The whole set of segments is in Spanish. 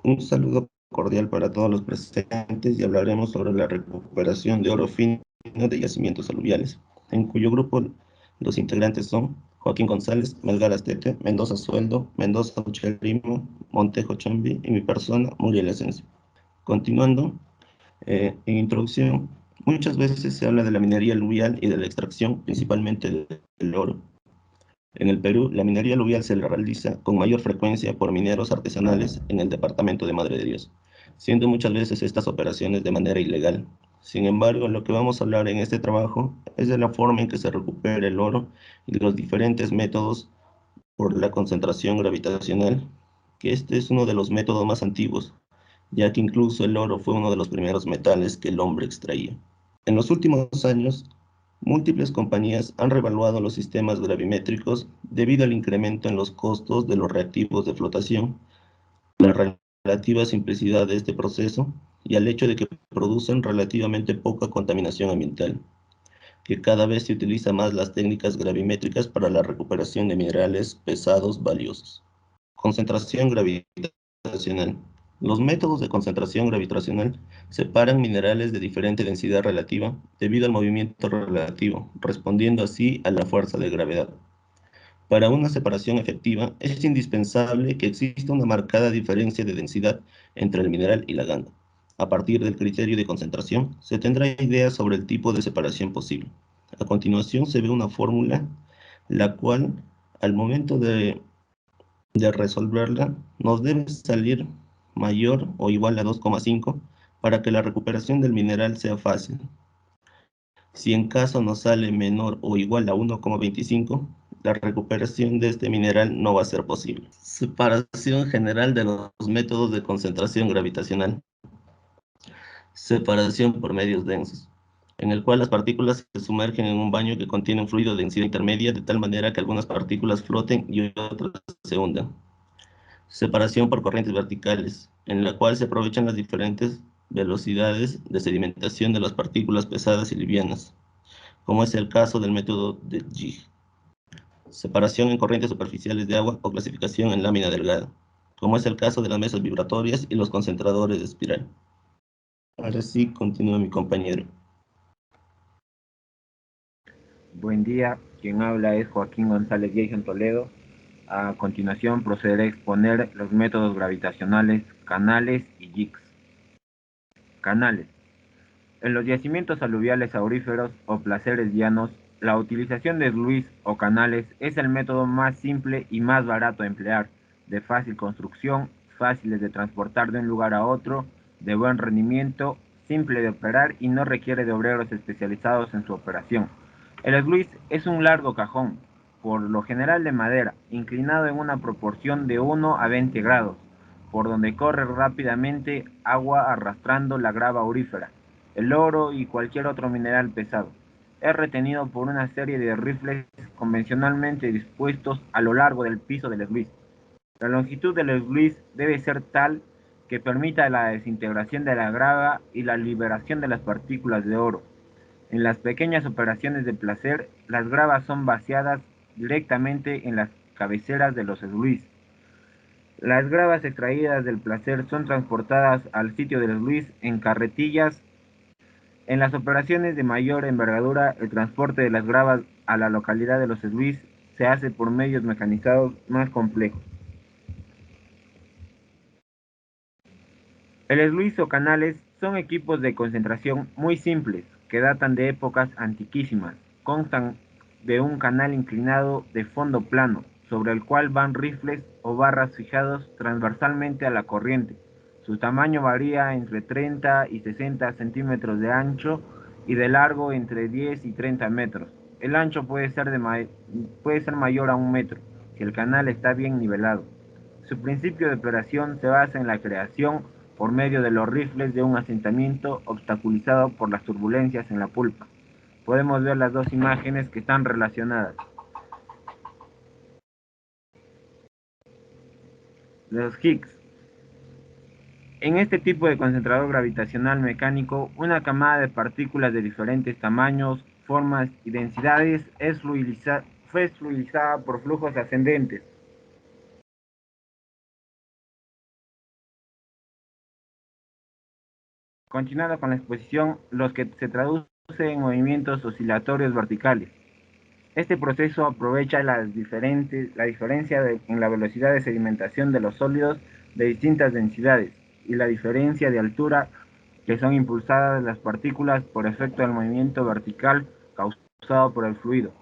Un saludo cordial para todos los presentes y hablaremos sobre la recuperación de oro fino de yacimientos aluviales, en cuyo grupo los integrantes son Joaquín González, Melgar Astete, Mendoza Sueldo, Mendoza Uchelimo, Montejo Chambi y mi persona, Muriel Asensio. Continuando, en introducción, muchas veces se habla de la minería aluvial y de la extracción, principalmente del oro. En el Perú, la minería aluvial se realiza con mayor frecuencia por mineros artesanales en el departamento de Madre de Dios, siendo muchas veces estas operaciones de manera ilegal. Sin embargo, lo que vamos a hablar en este trabajo es de la forma en que se recupera el oro y de los diferentes métodos por la concentración gravitacional, que este es uno de los métodos más antiguos, ya que incluso el oro fue uno de los primeros metales que el hombre extraía. En los últimos años, múltiples compañías han revaluado los sistemas gravimétricos debido al incremento en los costos de los reactivos de flotación, la relativa simplicidad de este proceso y al hecho de que producen relativamente poca contaminación ambiental, que cada vez se utiliza más las técnicas gravimétricas para la recuperación de minerales pesados valiosos. Concentración gravitacional. Los métodos de concentración gravitacional separan minerales de diferente densidad relativa debido al movimiento relativo, respondiendo así a la fuerza de gravedad. Para una separación efectiva, es indispensable que exista una marcada diferencia de densidad entre el mineral y la ganga. A partir del criterio de concentración, se tendrá idea sobre el tipo de separación posible. A continuación se ve una fórmula, la cual, al momento de resolverla, nos debe salir mayor o igual a 2,5 para que la recuperación del mineral sea fácil. Si en caso nos sale menor o igual a 1,25, la recuperación de este mineral no va a ser posible. Separación general de los métodos de concentración gravitacional. Separación por medios densos, en el cual las partículas se sumergen en un baño que contiene un fluido de densidad intermedia de tal manera que algunas partículas floten y otras se hundan. Separación por corrientes verticales, en la cual se aprovechan las diferentes velocidades de sedimentación de las partículas pesadas y livianas, como es el caso del método de Jig. Separación en corrientes superficiales de agua o clasificación en lámina delgada, como es el caso de las mesas vibratorias y los concentradores de espiral. Ahora sí, continúa mi compañero. Buen día, quien habla es Joaquín González Jason Toledo. A continuación procederé a exponer los métodos gravitacionales, canales y jigs. Canales. En los yacimientos aluviales auríferos o placeres llanos, la utilización de sluices o canales es el método más simple y más barato a emplear, de fácil construcción, fáciles de transportar de un lugar a otro, de buen rendimiento, simple de operar y no requiere de obreros especializados en su operación. El sluice es un largo cajón, por lo general de madera, inclinado en una proporción de 1 a 20 grados, por donde corre rápidamente agua arrastrando la grava aurífera, el oro y cualquier otro mineral pesado. Es retenido por una serie de rifles convencionalmente dispuestos a lo largo del piso del sluice. La longitud del sluice debe ser tal que permita la desintegración de la grava y la liberación de las partículas de oro. En las pequeñas operaciones de placer, las gravas son vaciadas directamente en las cabeceras de los sluices. Las gravas extraídas del placer son transportadas al sitio del sluice en carretillas. En las operaciones de mayor envergadura, el transporte de las gravas a la localidad de los sluices se hace por medios mecanizados más complejos. El sluice o canales son equipos de concentración muy simples que datan de épocas antiquísimas. Constan de un canal inclinado de fondo plano, sobre el cual van rifles o barras fijados transversalmente a la corriente. Su tamaño varía entre 30 y 60 centímetros de ancho y de largo entre 10 y 30 metros. El ancho puede ser mayor a 1 metro si el canal está bien nivelado. Su principio de operación se basa en la creación por medio de los rifles de un asentamiento obstaculizado por las turbulencias en la pulpa. Podemos ver las dos imágenes que están relacionadas. Los Higgs. En este tipo de concentrador gravitacional mecánico, una camada de partículas de diferentes tamaños, formas y densidades fue fluidizada por flujos ascendentes. Continuando con la exposición, los que se traduce en movimientos oscilatorios verticales. Este proceso aprovecha la diferencia en la velocidad de sedimentación de los sólidos de distintas densidades y la diferencia de altura que son impulsadas las partículas por efecto del movimiento vertical causado por el fluido.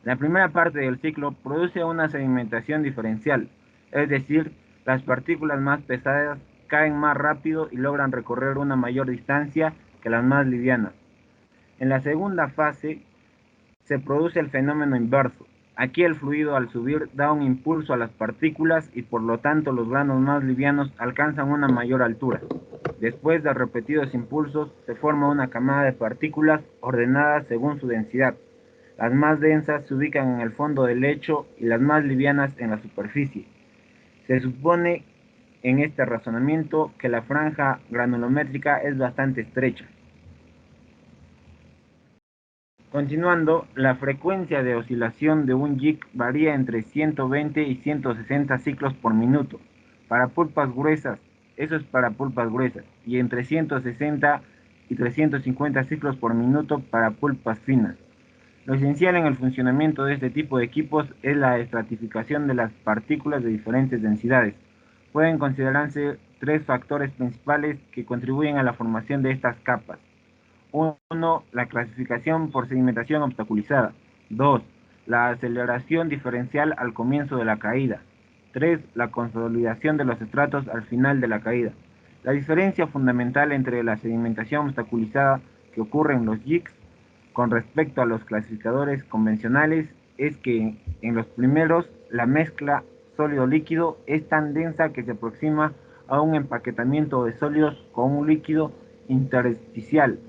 La primera parte del ciclo produce una sedimentación diferencial, es decir, las partículas más pesadas caen más rápido y logran recorrer una mayor distancia que las más livianas. En la segunda fase se produce el fenómeno inverso. Aquí el fluido al subir da un impulso a las partículas y por lo tanto los granos más livianos alcanzan una mayor altura. Después de repetidos impulsos se forma una camada de partículas ordenadas según su densidad. Las más densas se ubican en el fondo del lecho y las más livianas en la superficie. Se supone en este razonamiento que la franja granulométrica es bastante estrecha. Continuando, la frecuencia de oscilación de un jig varía entre 120 y 160 ciclos por minuto. Para pulpas gruesas, eso es para pulpas gruesas, y entre 160 y 350 ciclos por minuto para pulpas finas. Lo esencial en el funcionamiento de este tipo de equipos es la estratificación de las partículas de diferentes densidades. Pueden considerarse tres factores principales que contribuyen a la formación de estas capas. 1. La clasificación por sedimentación obstaculizada. 2. La aceleración diferencial al comienzo de la caída. 3. La consolidación de los estratos al final de la caída. La diferencia fundamental entre la sedimentación obstaculizada que ocurre en los jigs con respecto a los clasificadores convencionales es que en los primeros la mezcla sólido-líquido es tan densa que se aproxima a un empaquetamiento de sólidos con un líquido intersticial.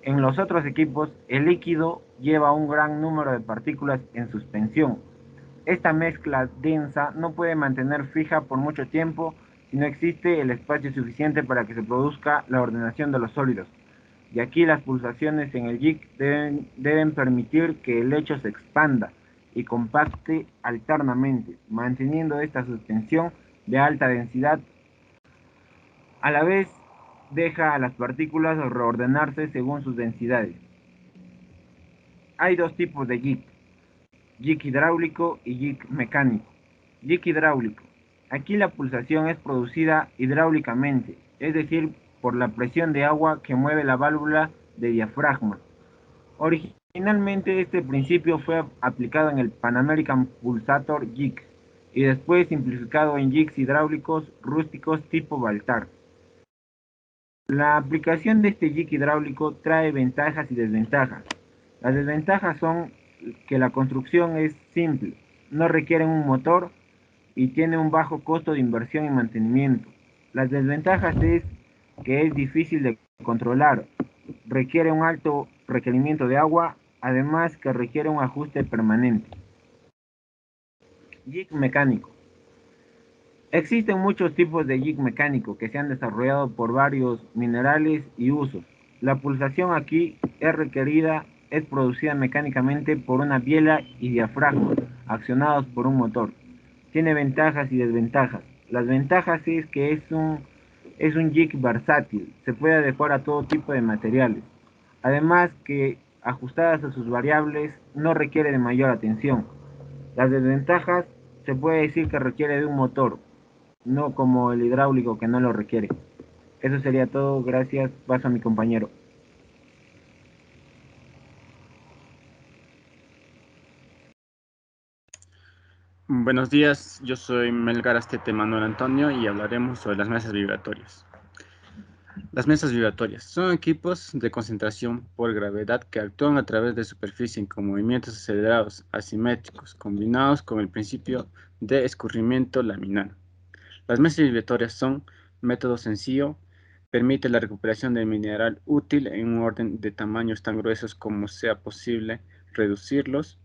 En los otros equipos, el líquido lleva un gran número de partículas en suspensión. Esta mezcla densa no puede mantener fija por mucho tiempo si no existe el espacio suficiente para que se produzca la ordenación de los sólidos. Y aquí las pulsaciones en el jig deben permitir que el lecho se expanda y compacte alternamente, manteniendo esta suspensión de alta densidad. A la vez, deja a las partículas reordenarse según sus densidades. Hay dos tipos de jig: jig hidráulico y jig mecánico. Jig hidráulico. Aquí la pulsación es producida hidráulicamente, es decir, por la presión de agua que mueve la válvula de diafragma. Originalmente este principio fue aplicado en el Pan American Pulsator Jig y después simplificado en jigs hidráulicos rústicos tipo Baltar. La aplicación de este jig hidráulico trae ventajas y desventajas. Las desventajas son que la construcción es simple, no requiere un motor y tiene un bajo costo de inversión y mantenimiento. Las desventajas es que es difícil de controlar, requiere un alto requerimiento de agua, además que requiere un ajuste permanente. Jig mecánico. Existen muchos tipos de jig mecánico que se han desarrollado por varios minerales y usos. La pulsación aquí es producida mecánicamente por una biela y diafragma, accionados por un motor. Tiene ventajas y desventajas. Las ventajas es que es un jig versátil, se puede adecuar a todo tipo de materiales. Además que ajustadas a sus variables no requiere de mayor atención. Las desventajas se puede decir que requiere de un motor, no como el hidráulico que no lo requiere. Eso sería todo, gracias, paso a mi compañero. Buenos días, yo soy Melgar Astete Manuel Antonio y hablaremos sobre las mesas vibratorias. Las mesas vibratorias son equipos de concentración por gravedad que actúan a través de superficie con movimientos acelerados, asimétricos, combinados con el principio de escurrimiento laminar. Las mesas vibratorias son método sencillo, permite la recuperación del mineral útil en un orden de tamaños tan gruesos como sea posible reducirlos.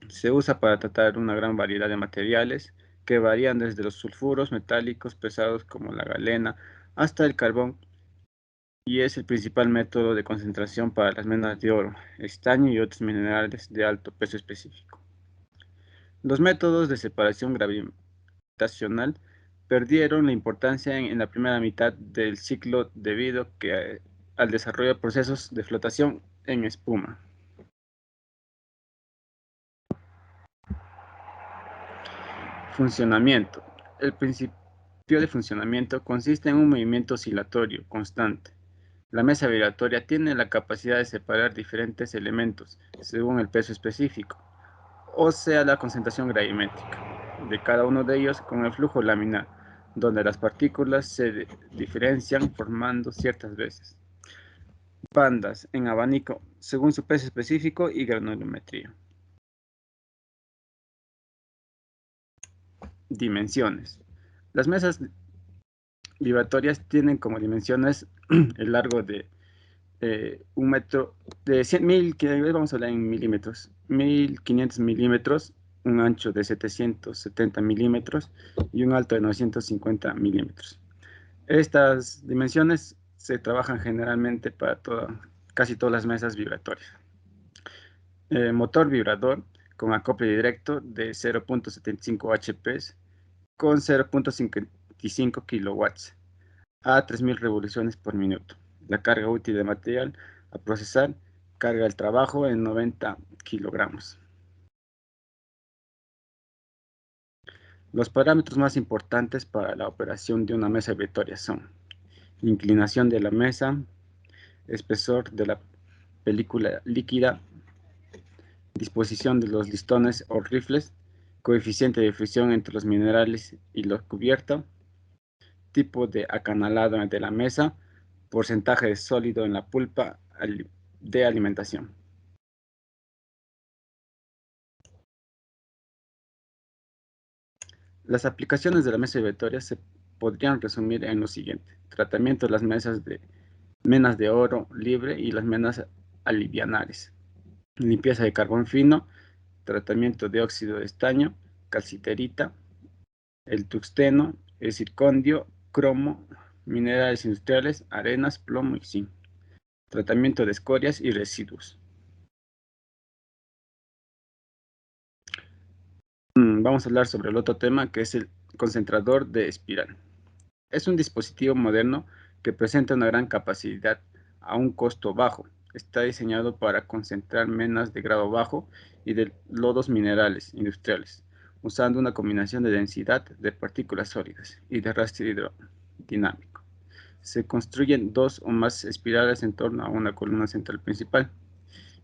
Se usa para tratar una gran variedad de materiales que varían desde los sulfuros metálicos pesados como la galena hasta el carbón y es el principal método de concentración para las minas de oro, estaño y otros minerales de alto peso específico. Los métodos de separación gravitacional perdieron la importancia en la primera mitad del ciclo debido al desarrollo de procesos de flotación en espuma. Funcionamiento. El principio de funcionamiento consiste en un movimiento oscilatorio constante. La mesa vibratoria tiene la capacidad de separar diferentes elementos según el peso específico, o sea, la concentración gravimétrica de cada uno de ellos con el flujo laminar, donde las partículas se diferencian formando ciertas veces bandas en abanico según su peso específico y granulometría. Dimensiones. Las mesas vibratorias tienen como dimensiones el largo de 1 metro, de 100.000, que vamos a hablar en milímetros, 1500 milímetros, un ancho de 770 milímetros y un alto de 950 milímetros. Estas dimensiones se trabajan generalmente para casi todas las mesas vibratorias. Motor vibrador con acople directo de 0.75 HP con 0.55 kilowatts a 3000 revoluciones por minuto. La carga útil de material a procesar, carga del trabajo en 90 kilogramos. Los parámetros más importantes para la operación de una mesa vibratoria son inclinación de la mesa, espesor de la película líquida, disposición de los listones o rifles, coeficiente de fricción entre los minerales y la cubierta, tipo de acanalado de la mesa, porcentaje de sólido en la pulpa de alimentación. Las aplicaciones de la mesa vibratoria se podrían resumir en lo siguiente: tratamiento de las menas de oro libre y las menas alivianares, limpieza de carbón fino, tratamiento de óxido de estaño, calciterita, el tungsteno, el zirconio, cromo, minerales industriales, arenas, plomo y zinc, tratamiento de escorias y residuos. Vamos a hablar sobre el otro tema, que es el concentrador de espiral. Es un dispositivo moderno que presenta una gran capacidad a un costo bajo. Está diseñado para concentrar menas de grado bajo y de lodos minerales industriales, usando una combinación de densidad de partículas sólidas y de arrastre hidrodinámico. Se construyen 2 o más espirales en torno a una columna central principal,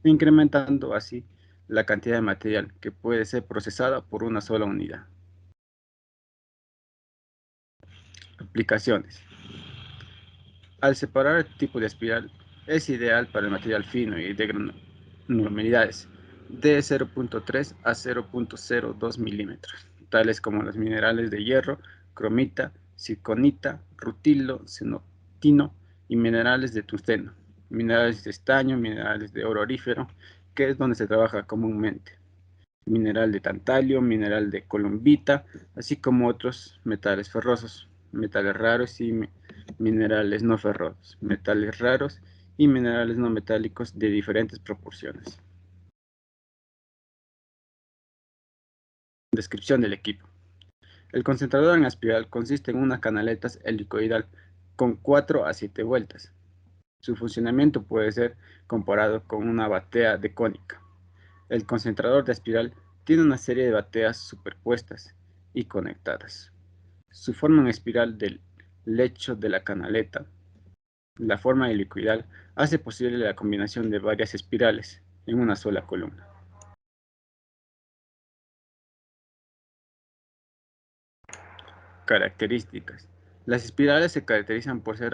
incrementando así la cantidad de material que puede ser procesada por una sola unidad. Aplicaciones. Al separar el tipo de espiral, es ideal para el material fino y de granulomeridades de 0.3 a 0.02 milímetros, tales como los minerales de hierro, cromita, zirconita, rutilo, cenotino y minerales de tungsteno, minerales de estaño, minerales de oro aurífero, que es donde se trabaja comúnmente, mineral de tantalio, mineral de colombita, así como otros metales ferrosos, metales raros y minerales no ferrosos, metales raros y minerales no metálicos de diferentes proporciones. Descripción del equipo. El concentrador en espiral consiste en unas canaletas helicoidal con 4 a 7 vueltas. Su funcionamiento puede ser comparado con una batea de cónica. El concentrador de espiral tiene una serie de bateas superpuestas y conectadas. Su forma en espiral del lecho de la canaleta, la forma helicoidal, hace posible la combinación de varias espirales en una sola columna. Características. Las espirales se caracterizan por su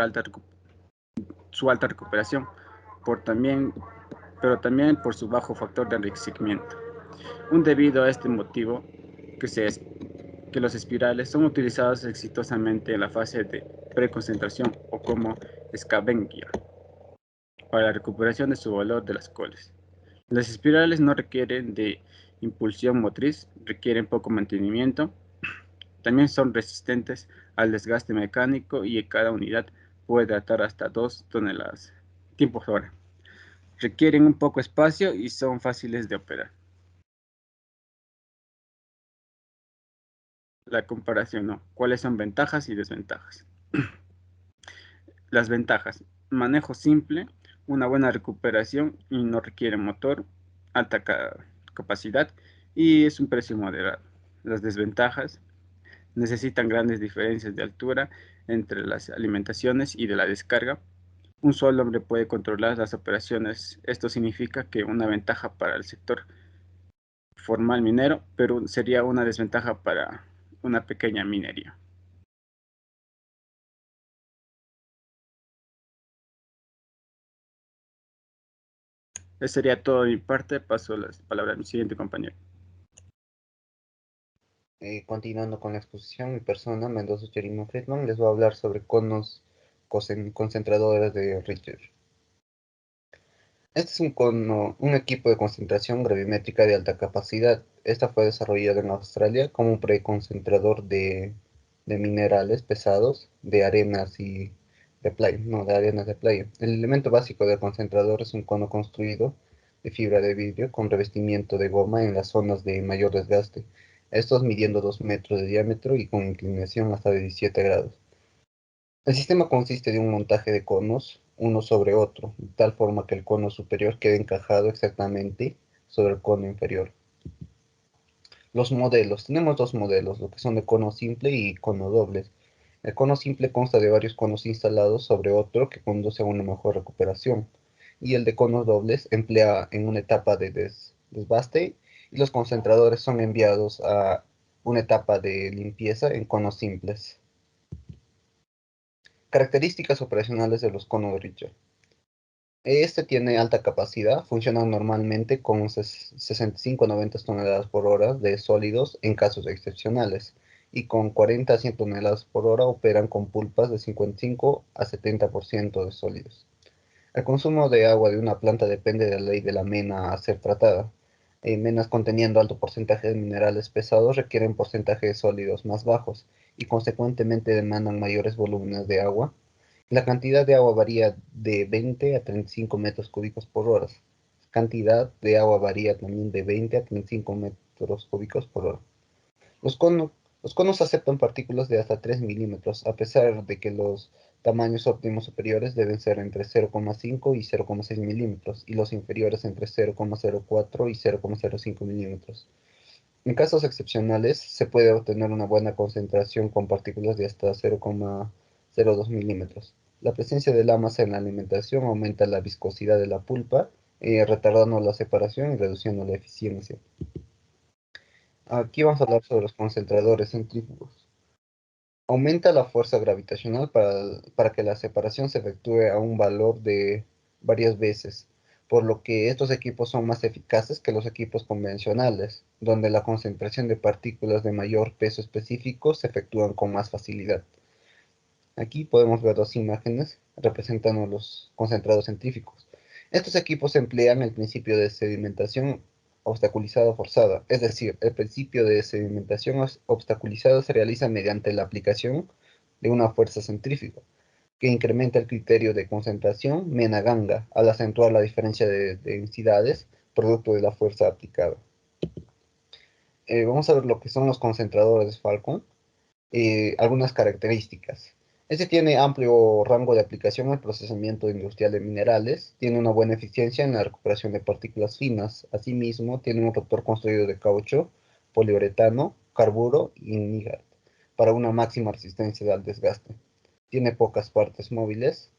alta recuperación, pero también por su bajo factor de enriquecimiento. Debido a este motivo, que los espirales son utilizados exitosamente en la fase de preconcentración o como scavenger para la recuperación de su valor de las coles. Las espirales no requieren de impulsión motriz, requieren poco mantenimiento, también son resistentes al desgaste mecánico y cada unidad puede tratar hasta 2 toneladas tiempos hora. Requieren un poco espacio y son fáciles de operar. la comparación, ¿no? ¿Cuáles son ventajas y desventajas? Las ventajas: manejo simple, una buena recuperación y no requiere motor, alta capacidad y es un precio moderado. Las desventajas: necesitan grandes diferencias de altura entre las alimentaciones y de la descarga. Un solo hombre puede controlar las operaciones. Esto significa que una ventaja para el sector formal minero, pero sería una desventaja para una pequeña minería. Eso sería todo de mi parte. Paso la palabra a mi siguiente compañero. Continuando con la exposición, mi persona, Mendoza Cherino Friedman, les voy a hablar sobre conos concentradores de Richter. Este es un equipo de concentración gravimétrica de alta capacidad. Esta fue desarrollada en Australia como un preconcentrador de minerales pesados, de arenas y de playa, no, de arenas de playa. El elemento básico del concentrador es un cono construido de fibra de vidrio con revestimiento de goma en las zonas de mayor desgaste. Estos midiendo 2 metros de diámetro y con inclinación hasta de 17 grados. El sistema consiste de un montaje de conos, uno sobre otro, de tal forma que el cono superior quede encajado exactamente sobre el cono inferior. Los modelos. Tenemos dos modelos, lo que son de cono simple y cono dobles. El cono simple consta de varios conos instalados sobre otro que conduce a una mejor recuperación. Y el de conos dobles emplea en una etapa de desbaste y los concentradores son enviados a una etapa de limpieza en conos simples. Características operacionales de los conos de Richter. Este tiene alta capacidad, funcionan normalmente con 65 a 90 toneladas por hora de sólidos en casos excepcionales y con 40 a 100 toneladas por hora operan con pulpas de 55 a 70% de sólidos. El consumo de agua de una planta depende de la ley de la mena a ser tratada. Menas conteniendo alto porcentaje de minerales pesados requieren porcentaje de sólidos más bajos y consecuentemente demandan mayores volúmenes de agua. La cantidad de agua varía de 20 a 35 metros cúbicos por hora. Cantidad de agua varía también de 20 a 35 metros cúbicos por hora. Los conos, los conos aceptan partículas de hasta 3 milímetros, a pesar de que los tamaños óptimos superiores deben ser entre 0,5 y 0,6 milímetros, y los inferiores entre 0,04 y 0,05 milímetros. En casos excepcionales, se puede obtener una buena concentración con partículas de hasta 0,02 milímetros. La presencia de la masa en la alimentación aumenta la viscosidad de la pulpa, retardando la separación y reduciendo la eficiencia. Aquí vamos a hablar sobre los concentradores centrífugos. Aumenta la fuerza gravitacional para que la separación se efectúe a un valor de varias veces, por lo que estos equipos son más eficaces que los equipos convencionales, donde la concentración de partículas de mayor peso específico se efectúan con más facilidad. Aquí podemos ver dos imágenes representando los concentrados centrífugos. Estos equipos emplean el principio de sedimentación obstaculizada forzada, es decir, el principio de sedimentación obstaculizada se realiza mediante la aplicación de una fuerza centrífuga, que incrementa el criterio de concentración Mena-Ganga al acentuar la diferencia de densidades producto de la fuerza aplicada. Vamos a ver lo que son los concentradores Falcon. Algunas características. Este tiene amplio rango de aplicación al procesamiento industrial de minerales, tiene una buena eficiencia en la recuperación de partículas finas, asimismo tiene un rotor construido de caucho, poliuretano, carburo y níger para una máxima resistencia al desgaste. Tiene pocas partes móviles,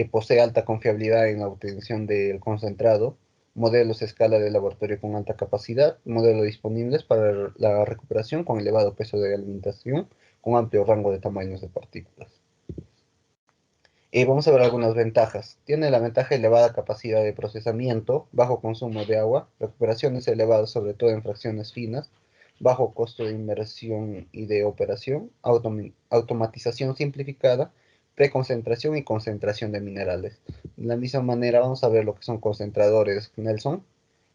posee alta confiabilidad en la obtención del concentrado, modelos a escala de laboratorio con alta capacidad, modelos disponibles para la recuperación con elevado peso de alimentación, con amplio rango de tamaños de partículas. Vamos a ver algunas ventajas. Tiene la ventaja de elevada capacidad de procesamiento, bajo consumo de agua, recuperaciones elevadas sobre todo en fracciones finas, bajo costo de inversión y de operación, automatización simplificada, preconcentración y concentración de minerales. De la misma manera vamos a ver lo que son concentradores Nelson.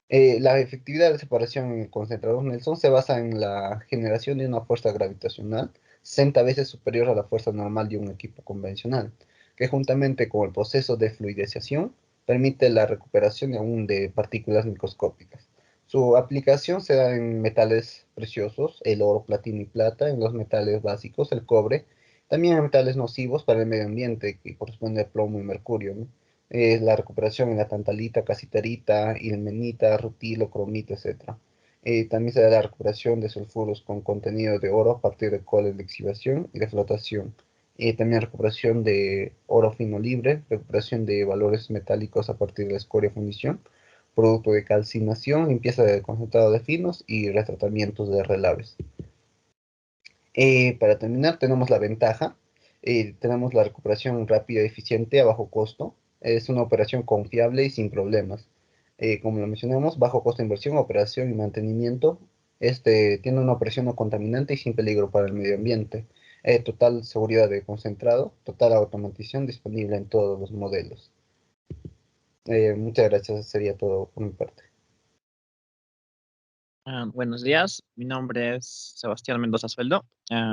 La efectividad de separación en el concentrador Nelson se basa en la generación de una fuerza gravitacional 60 veces superior a la fuerza normal de un equipo convencional, que juntamente con el proceso de fluidización permite la recuperación aún de partículas microscópicas. Su aplicación se da en metales preciosos, el oro, platino y plata, en los metales básicos, el cobre, también en metales nocivos para el medio ambiente, que corresponde a plomo y mercurio, ¿no? La recuperación en la tantalita, casiterita, ilmenita, rutilo, cromita, etc. También se da la recuperación de sulfuros con contenido de oro a partir de coles de lixiviación y de flotación. También recuperación de oro fino libre, recuperación de valores metálicos a partir de la escoria fundición, producto de calcinación, limpieza de concentrado de finos y retratamientos de relaves. Para terminar, tenemos la ventaja. Tenemos la recuperación rápida y eficiente a bajo costo. Es una operación confiable y sin problemas. Como lo mencionamos, bajo costo de inversión, operación y mantenimiento. Este tiene una operación no contaminante y sin peligro para el medio ambiente. Total seguridad de concentrado, total automatización disponible en todos los modelos. Muchas gracias, eso sería todo por mi parte. Buenos días, mi nombre es Sebastián Mendoza Sueldo.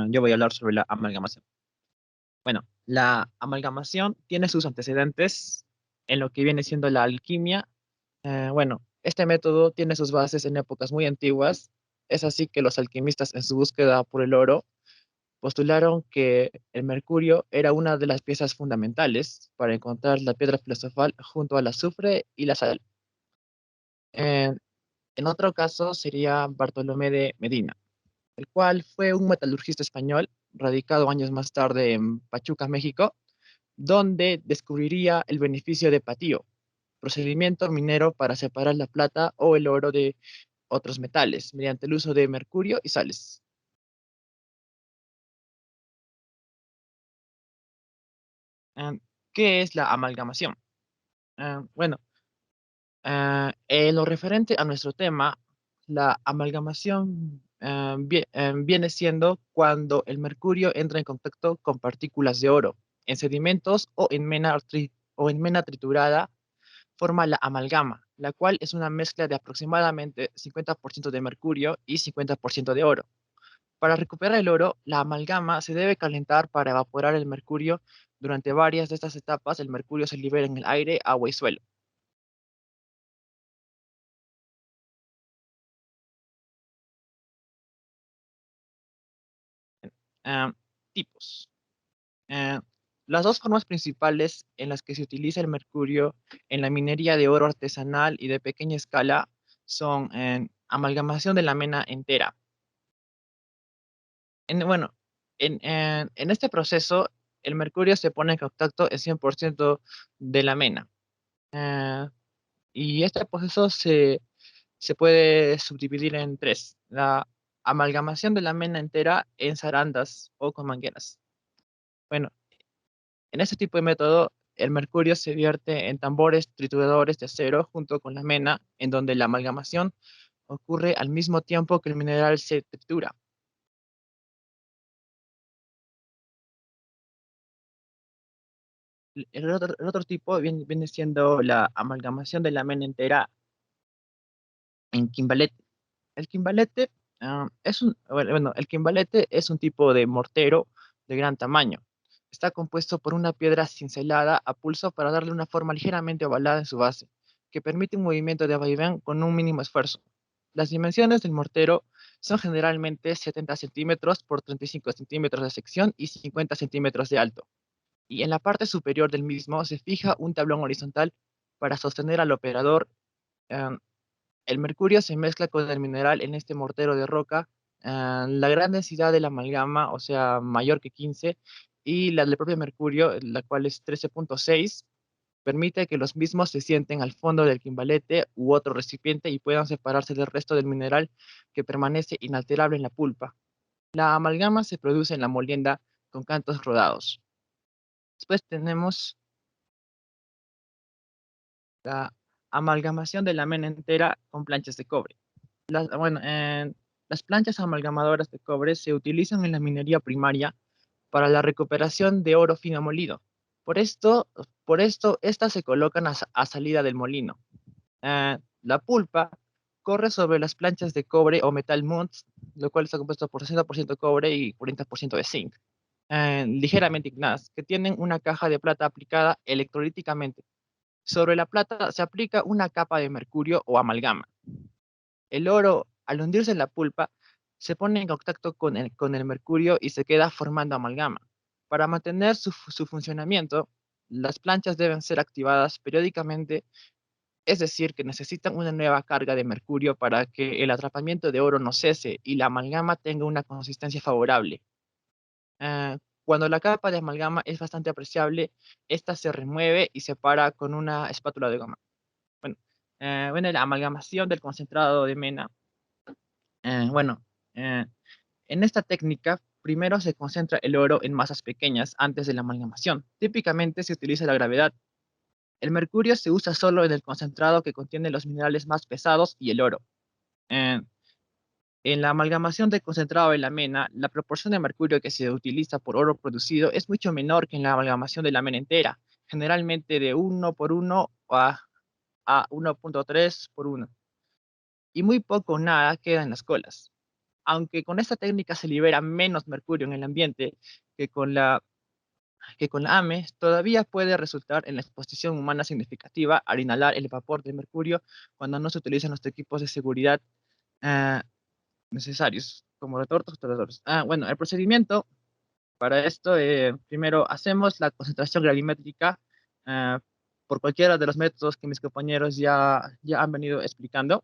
Yo voy a hablar sobre la amalgamación. Bueno, la amalgamación tiene sus antecedentes en lo que viene siendo la alquimia. Bueno, este método tiene sus bases en épocas muy antiguas. Es así que los alquimistas, en su búsqueda por el oro, postularon que el mercurio era una de las piezas fundamentales para encontrar la piedra filosofal junto al azufre y la sal. Eh, en otro caso sería Bartolomé de Medina, el cual fue un metalurgista español radicado años más tarde en Pachuca, México, donde descubriría el beneficio de patio, procedimiento minero para separar la plata o el oro de otros metales mediante el uso de mercurio y sales. Ah, ¿Qué es la amalgamación? Bueno, en lo referente a nuestro tema, la amalgamación viene siendo cuando el mercurio entra en contacto con partículas de oro en sedimentos o en mena triturada, forma la amalgama, la cual es una mezcla de aproximadamente 50% de mercurio y 50% de oro. Para recuperar el oro, la amalgama se debe calentar para evaporar el mercurio. Durante varias de estas etapas, el mercurio se libera en el aire, agua y suelo. Ah, Tipos. Eh, las dos formas principales en las que se utiliza el mercurio en la minería de oro artesanal y de pequeña escala son amalgamación de la mena entera. Bueno, en este proceso, el mercurio se pone en contacto el 100% de la mena. Eh, y este proceso se puede subdividir en tres. La amalgamación de la mena entera en zarandas o con mangueras. Bueno, en este tipo de método, el mercurio se vierte en tambores trituradores de acero junto con la mena, en donde la amalgamación ocurre al mismo tiempo que el mineral se tritura. El otro tipo viene siendo la amalgamación de la mena entera en quimbalete. El quimbalete el quimbalete es un tipo de mortero de gran tamaño. Está compuesto por una piedra cincelada a pulso para darle una forma ligeramente ovalada en su base, que permite un movimiento de vaivén con un mínimo esfuerzo. Las dimensiones del mortero son generalmente 70 centímetros por 35 centímetros de sección y 50 centímetros de alto. Y en la parte superior del mismo se fija un tablón horizontal para sostener al operador. em, el mercurio se mezcla con el mineral en este mortero de roca. La gran densidad de la amalgama, o sea, mayor que 15, y la del propio mercurio, la cual es 13,6, permite que los mismos se sienten al fondo del quimbalete u otro recipiente y puedan separarse del resto del mineral que permanece inalterable en la pulpa. La amalgama se produce en la molienda con cantos rodados. Después tenemos la amalgamación de la mena entera con planchas de cobre. Las planchas amalgamadoras de cobre se utilizan en la minería primaria para la recuperación de oro fino molido. Por esto, estas se colocan a salida del molino. La pulpa corre sobre las planchas de cobre o metal munts, lo cual está compuesto por 60% cobre y 40% de zinc, ligeramente ignadas, que tienen una caja de plata aplicada electrolíticamente. Sobre la plata se aplica una capa de mercurio o amalgama. El oro, al hundirse en la pulpa, se pone en contacto con el mercurio y se queda formando amalgama. Para mantener su funcionamiento, las planchas deben ser activadas periódicamente, es decir, que necesitan una nueva carga de mercurio para que el atrapamiento de oro no cese y la amalgama tenga una consistencia favorable. Cuando la capa de amalgama es bastante apreciable, esta se remueve y separa con una espátula de goma. Bueno, la amalgamación del concentrado de mena. Bueno, en esta técnica, primero se concentra el oro en masas pequeñas antes de la amalgamación. Típicamente se utiliza la gravedad. El mercurio se usa solo en el concentrado que contiene los minerales más pesados y el oro. Eh, en la amalgamación del concentrado de la mena, la proporción de mercurio que se utiliza por oro producido es mucho menor que en la amalgamación de la mena entera, generalmente de 1 por 1 a 1,3 por 1. Y muy poco o nada queda en las colas. Aunque con esta técnica se libera menos mercurio en el ambiente que con la AME, todavía puede resultar en la exposición humana significativa al inhalar el vapor de mercurio cuando no se utilizan los equipos de seguridad ah, necesarios, como retortos o toladores. Bueno, el procedimiento para esto, primero hacemos la concentración gravimétrica ah, por cualquiera de los métodos que mis compañeros ya han venido explicando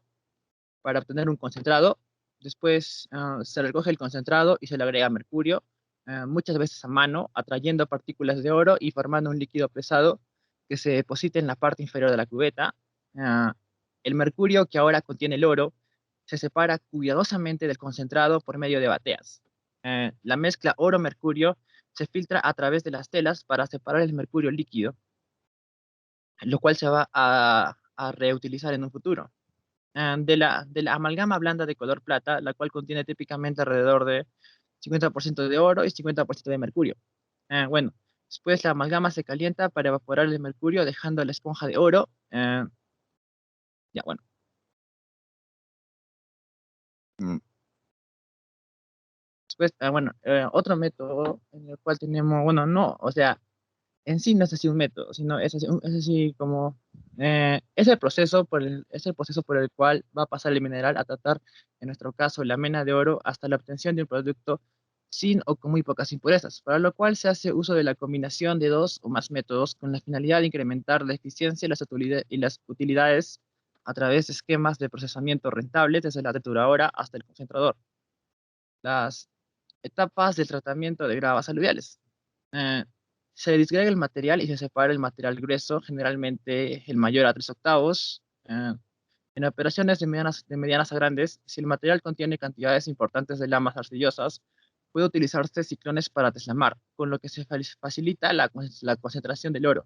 para obtener un concentrado. Después se recoge el concentrado y se le agrega mercurio, muchas veces a mano, atrayendo partículas de oro y formando un líquido pesado que se deposita en la parte inferior de la cubeta. Ah, el mercurio que ahora contiene el oro se separa cuidadosamente del concentrado por medio de bateas. La mezcla oro-mercurio se filtra a través de las telas para separar el mercurio líquido, lo cual se va a reutilizar en un futuro. De la amalgama blanda de color plata, la cual contiene típicamente alrededor de 50% de oro y 50% de mercurio. Bueno, después la amalgama se calienta para evaporar el mercurio, dejando la esponja de oro. Ya, bueno. Mm. Después, otro método en el cual tenemos, bueno, no, o sea, en sí no es así un método, sino es así como, es el proceso por el cual va a pasar el mineral a tratar, en nuestro caso, la mena de oro hasta la obtención de un producto sin o con muy pocas impurezas, para lo cual se hace uso de la combinación de dos o más métodos con la finalidad de incrementar la eficiencia y las utilidades a través de esquemas de procesamiento rentables desde la trituradora hasta el concentrador. Las etapas del tratamiento de gravas aluviales. Eh, Se disgrega el material y se separa el material grueso, generalmente el mayor a 3/8. En operaciones de medianas a grandes, si el material contiene cantidades importantes de lamas arcillosas, puede utilizarse ciclones para deslamar, con lo que se facilita la concentración del oro.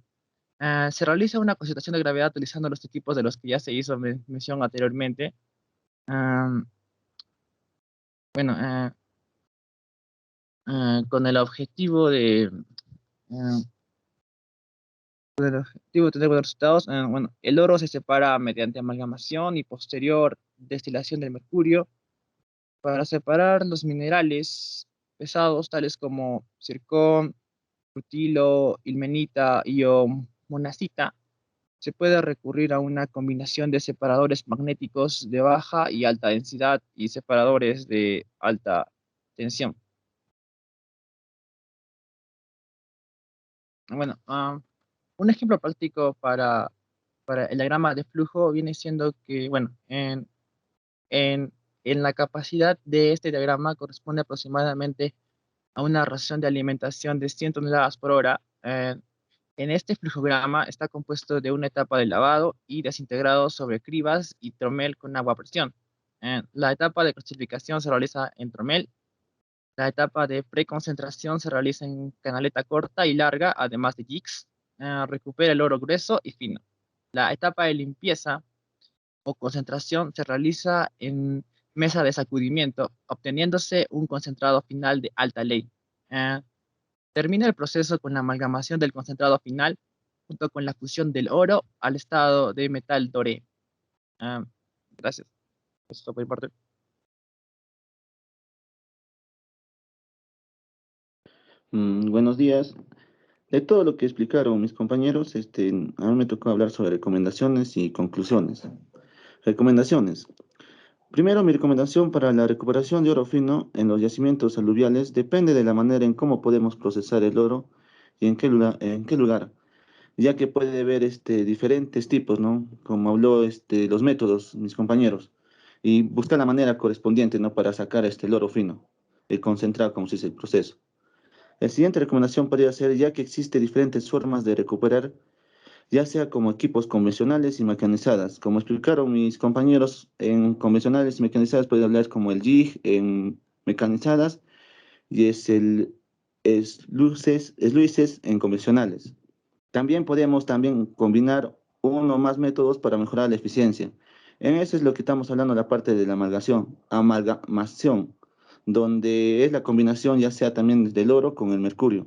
Se realiza una concentración de gravedad utilizando los equipos de los que ya se hizo mención anteriormente. Am, bueno, con el objetivo de tener buenos resultados. Bueno, el oro se separa mediante amalgamación y posterior destilación del mercurio para separar los minerales pesados tales como zircón, rutilo, ilmenita y o monazita. Se puede recurrir a una combinación de separadores magnéticos de baja y alta densidad y separadores de alta tensión. Bueno, un ejemplo práctico para el diagrama de flujo viene siendo que, bueno, en, en la capacidad de este diagrama corresponde aproximadamente a una ración de alimentación de 100 toneladas por hora. En este flujograma está compuesto de una etapa de lavado y desintegrado sobre cribas y tromel con agua a presión. La etapa de clasificación se realiza en tromel. La etapa de preconcentración se realiza en canaleta corta y larga, además de jigs. Recupera el oro grueso y fino. La etapa de limpieza o concentración se realiza en mesa de sacudimiento, obteniéndose un concentrado final de alta ley. Eh, Termina el proceso con la amalgamación del concentrado final junto con la fusión del oro al estado de metal doré. Eh, Gracias. Eso por mi parte. Buenos días. De todo lo que explicaron mis compañeros, a mí me tocó hablar sobre recomendaciones y conclusiones. Recomendaciones. Primero, mi recomendación para la recuperación de oro fino en los yacimientos aluviales depende de la manera en cómo podemos procesar el oro y en qué lugar, ya que puede haber diferentes tipos, ¿no? Como habló los métodos, mis compañeros, y buscar la manera correspondiente, ¿no? Para sacar el oro fino, el concentrado, como se dice el proceso. La siguiente recomendación podría ser, ya que existe diferentes formas de recuperar, ya sea como equipos convencionales y mecanizadas. Como explicaron mis compañeros, en convencionales y mecanizadas puede hablar como el jig, en mecanizadas, y es luces en convencionales. También podemos también combinar uno o más métodos para mejorar la eficiencia. En eso es lo que estamos hablando, la parte de la amalgamación, donde es la combinación ya sea también del oro con el mercurio,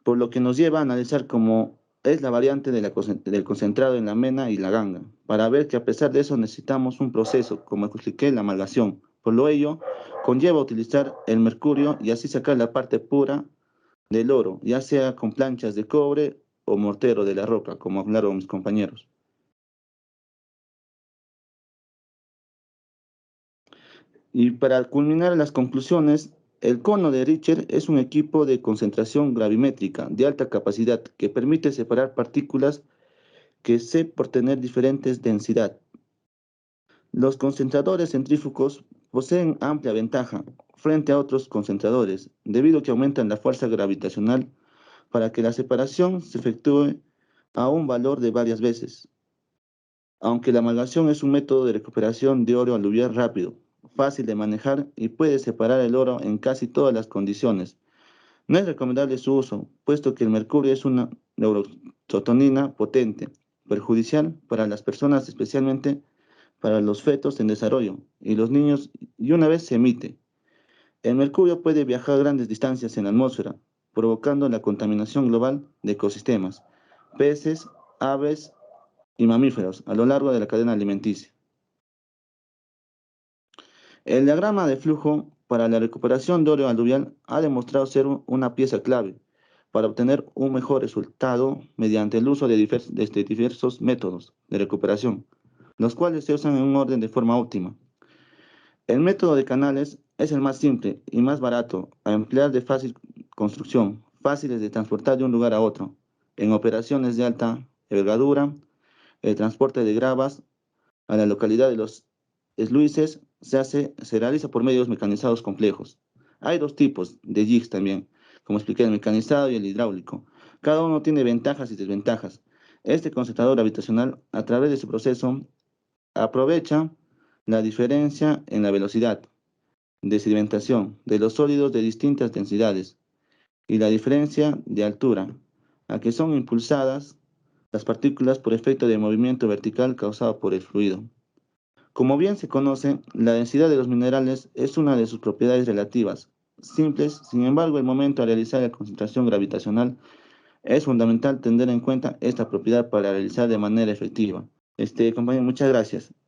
por lo que nos lleva a analizar cómo es la variante del concentrado en la mena y la ganga, para ver que a pesar de eso necesitamos un proceso, como expliqué, la amalgación. Por lo ello, conlleva utilizar el mercurio y así sacar la parte pura del oro, ya sea con planchas de cobre o mortero de la roca, como hablaron mis compañeros. Y para culminar las conclusiones, el cono de Richter es un equipo de concentración gravimétrica de alta capacidad que permite separar partículas que se por tener diferentes densidad. Los concentradores centrífugos poseen amplia ventaja frente a otros concentradores, debido a que aumentan la fuerza gravitacional para que la separación se efectúe a un valor de varias veces. Aunque la amalgamación es un método de recuperación de oro aluvial rápido, fácil de manejar y puede separar el oro en casi todas las condiciones. No es recomendable su uso, puesto que el mercurio es una neurotoxina potente, perjudicial para las personas, especialmente para los fetos en desarrollo y los niños, y una vez se emite. El mercurio puede viajar grandes distancias en la atmósfera, provocando la contaminación global de ecosistemas, peces, aves y mamíferos a lo largo de la cadena alimenticia. El diagrama de flujo para la recuperación de oro aluvial ha demostrado ser una pieza clave para obtener un mejor resultado mediante el uso de diversos métodos de recuperación, los cuales se usan en un orden de forma óptima. El método de canales es el más simple y más barato a emplear, de fácil construcción, fáciles de transportar de un lugar a otro. En operaciones de alta envergadura, el transporte de gravas a la localidad de los sluices se realiza por medios mecanizados complejos. Hay dos tipos de jigs también, como expliqué, el mecanizado y el hidráulico. Cada uno tiene ventajas y desventajas. Este concentrador gravitacional, a través de su proceso, aprovecha la diferencia en la velocidad de sedimentación de los sólidos de distintas densidades y la diferencia de altura a que son impulsadas las partículas por efecto de movimiento vertical causado por el fluido. Como bien se conoce, la densidad de los minerales es una de sus propiedades relativas, simples. Sin embargo, el momento de realizar la concentración gravitacional es fundamental tener en cuenta esta propiedad para realizar de manera efectiva. Compañero, muchas gracias.